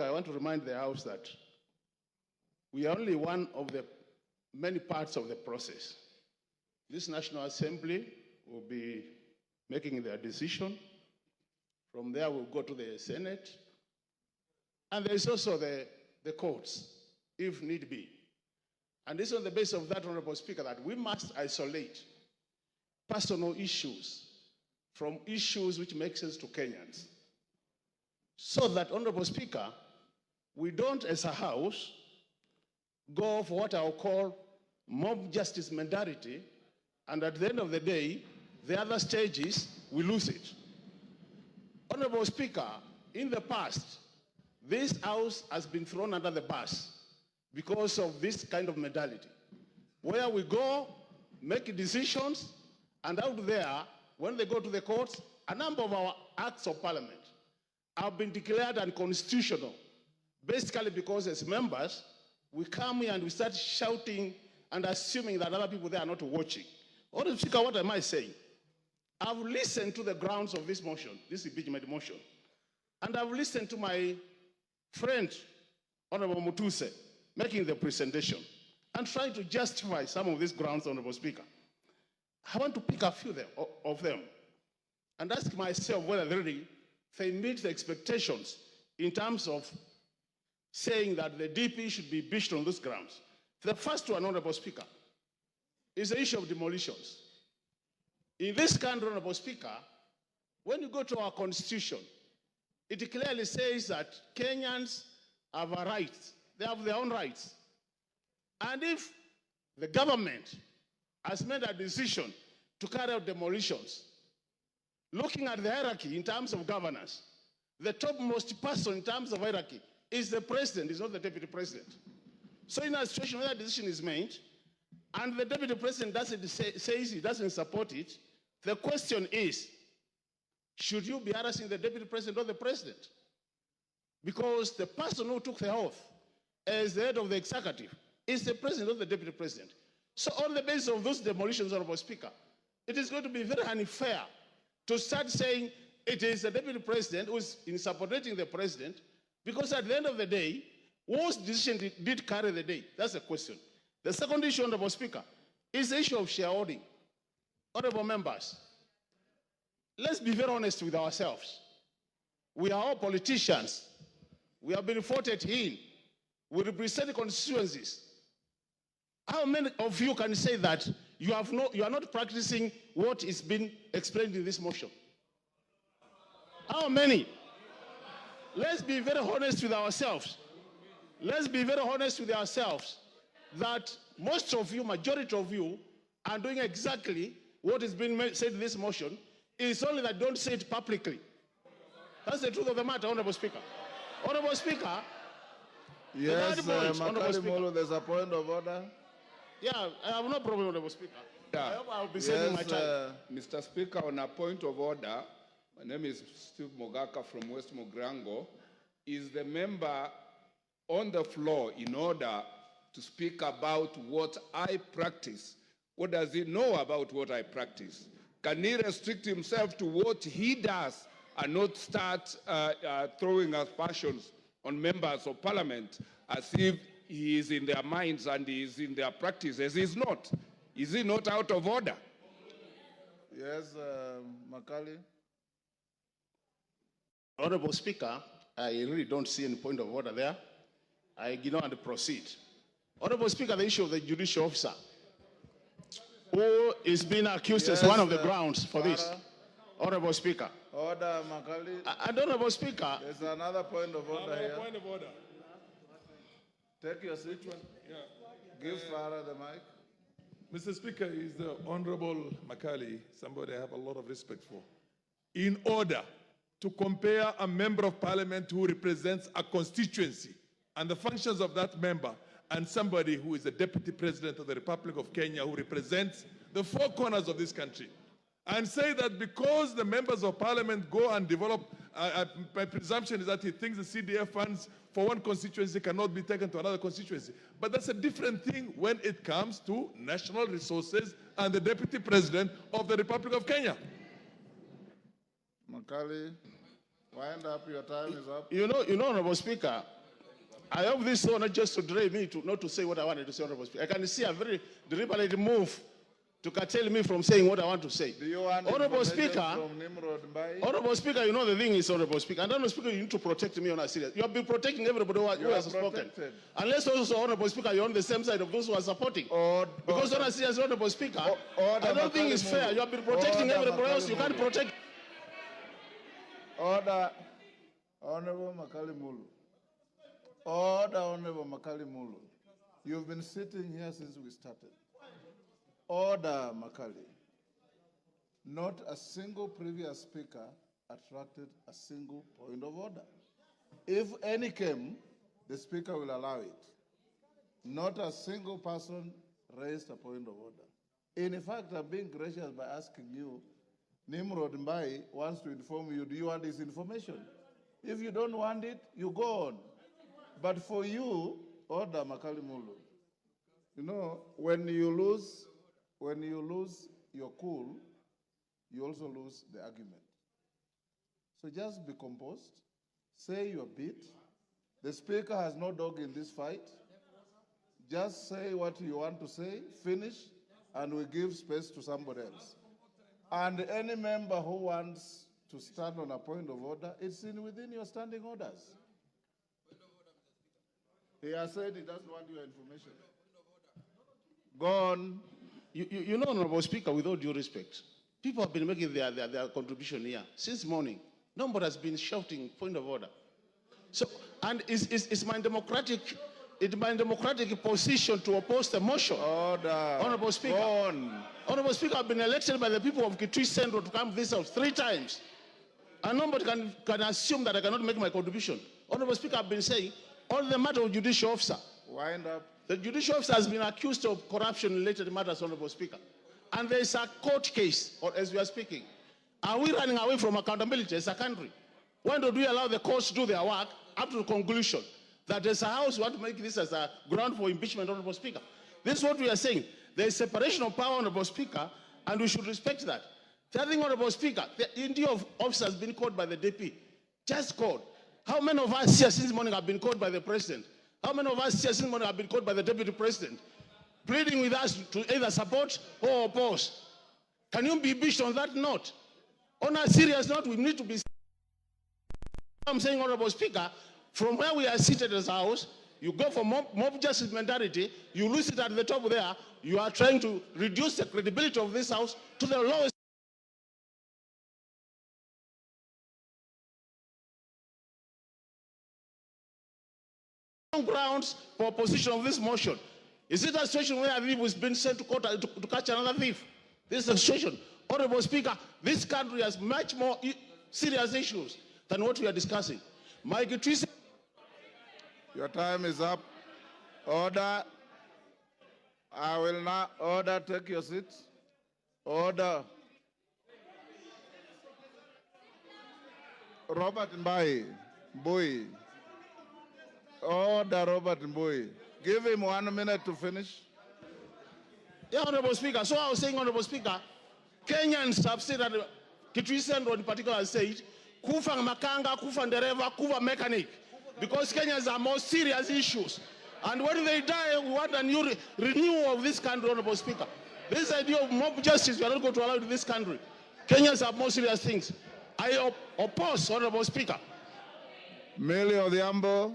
I want to remind the House that we are only one of the many parts of the process. This National Assembly will be making their decision. From there, we'll go to the Senate. And there's also the courts, if need be. And it's on the basis of that, Honorable Speaker, that we must isolate personal issues from issues which make sense to Kenyans. So that, Honorable Speaker, we don't, as a House, go for what I'll call mob justice mentality, and at the end of the day, the other stages, we lose it. Honorable Speaker, in the past, this House has been thrown under the bus because of this kind of mentality, where we go, make decisions, and out there, when they go to the courts, a number of our acts of parliament have been declared unconstitutional, basically because as members, we come here and we start shouting and assuming that other people there are not watching. Honorable Speaker, what am I saying? I've listened to the grounds of this motion, this impeachment motion, and I've listened to my friend, Honorable Mutuse, making the presentation and trying to justify some of these grounds, Honorable Speaker. I want to pick a few of them and ask myself whether they meet the expectations in terms of saying that the DP should be impeached on those grounds. The first one, Honorable Speaker, is the issue of demolitions. In this country, Honorable Speaker, when you go to our constitution, it clearly says that Kenyans have a right. They have their own rights. And if the government has made a decision to carry out demolitions, looking at the hierarchy in terms of governance, the topmost person in terms of hierarchy is the president, is not the deputy president. So in a situation where that decision is made, and the deputy president says he doesn't support it, the question is, should you be harassing the deputy president or the president? Because the person who took the oath as the head of the executive is the president or the deputy president. So on the basis of those demolitions, Honorable Speaker, it is going to be very unfair to start saying it is the deputy president who is in supporting the president, because at the end of the day, whose decision did carry the day? That's the question. The second issue, Honorable Speaker, is the issue of shareholding. Honorable members, let's be very honest with ourselves. We are all politicians. We have been voted in. We represent constituencies. How many of you can say that you are not practicing what is being explained in this motion? How many? Let's be very honest with ourselves. Let's be very honest with ourselves that most of you, majority of you, are doing exactly what is being said in this motion. It's only that don't say it publicly. That's the truth of the matter, Honorable Speaker. Honorable Speaker. Yes, MULU, there's a point of order. Yeah, I have no problem, Honorable Speaker. Yeah. I hope I'll be saving my time. Mr. Speaker, on a point of order, my name is Steve Mogaka from West Mogrango. Is the member on the floor in order to speak about what I practice? What does he know about what I practice? Can he restrict himself to what he does and not start throwing aspersions on members of parliament as if he is in their minds and he is in their practices? He's not. Is he not out of order? Yes, Makali. Honorable Speaker, I really don't see any point of order there. I ignore and proceed. Honorable Speaker, the issue of the judicial officer who is being accused as one of the grounds for this. Honorable Speaker. Order, Makali. And Honorable Speaker. There's another point of order here. Point of order. Take your seat. Yeah. Give Farah the mic. Mr. Speaker, is the Honorable Makali, somebody I have a lot of respect for. In order to compare a member of parliament who represents a constituency and the functions of that member and somebody who is the deputy president of the Republic of Kenya who represents the four corners of this country, and say that because the members of parliament go and develop, my presumption is that he thinks the CDF funds for one constituency cannot be taken to another constituency. But that's a different thing when it comes to national resources and the deputy president of the Republic of Kenya. Makali. Wind up, your time is up. You know, Honorable Speaker, I hope this is not just to delay me not to say what I wanted to say, Honorable Speaker. I can see a very deliberate move to curtail me from saying what I want to say. Do you want Honorable information Speaker, from Nimrod Mbai? Honorable Speaker, you know the thing is, Honorable Speaker, and Honorable Speaker, you need to protect me on a serious. You have been protecting everybody who has spoken. Protected. Unless also, Honorable Speaker, you're on the same side of those who are supporting. Because on a serious, Honorable Speaker, I don't think it's fair. You have been protecting everybody else. You can't protect. Order, Honorable Makali Mulu. Order, Honorable Makali Mulu. You've been sitting here since we started. Order, Makali. Not a single previous speaker attracted a single point of order. If any came, the speaker will allow it. Not a single person raised a point of order. In fact, I'm being gracious by asking you, Nimrod Mbai wants to inform you, do you want this information? If you don't want it, you go on. But for you, order, Makali Mulu. You know, when you lose your cool, you also lose the argument. So just be composed, say your bit. The speaker has no dog in this fight. Just say what you want to say, finish, and we give space to somebody else. And any member who wants to stand on a point of order, it's within your standing orders. He has said he doesn't want your information. Go on. You know, Honorable Speaker, with all due respect, people have been making their contribution here since morning. Nobody has been shouting point of order. So, and it's my democratic position to oppose the motion. Order. Honorable Speaker. Go on. Honorable Speaker, I've been elected by the people of Kitui Central to come to this house 3 times. And nobody can assume that I cannot make my contribution. Honorable Speaker, I've been saying, on the matter of judicial officer, Wind up. the judicial officer has been accused of corruption-related matters, Honorable Speaker. And there is a court case, or as we are speaking. Are we running away from accountability as a country? When do we allow the courts to do their work up to the conclusion that as a house we want to make this as a ground for impeachment, Honorable Speaker? This is what we are saying. There is separation of power, Honorable Speaker, and we should respect that. The other thing, Honorable Speaker, the India of officers has been called by the DP. Just called. How many of us here since morning have been called by the President? How many of us here since morning have been called by the Deputy President, pleading with us to either support or oppose? Can you be impeached on that note? On a serious note, we need to be. I'm saying, Honorable Speaker, from where we are seated as a house, you go for mob justice mentality, you lose it at the top there, you are trying to reduce the credibility of this house to the lowest grounds for opposition of this motion. Is it a situation where a thief was being sent to court to catch another thief? This is a situation. Honorable Speaker, this country has much more serious issues than what we are discussing. Mike Trice. Your time is up. Order. I will now order. Take your seats. Order. Robert Mbai. Boy. Order, Robert Mboy. Give him 1 minute to finish. Yeah, Honorable Speaker. So I was saying, Honorable Speaker, Kenyans have said that Kitui Central in particular has said, kufa makanga, kufa ndereva, kufa mechanic. Because Kenyans are more serious issues. And when they die, we want a new renewal of this country, Honorable Speaker. This idea of mob justice, we are not going to allow it in this country. Kenyans have more serious things. I oppose, Honorable Speaker. Millie Odhiambo,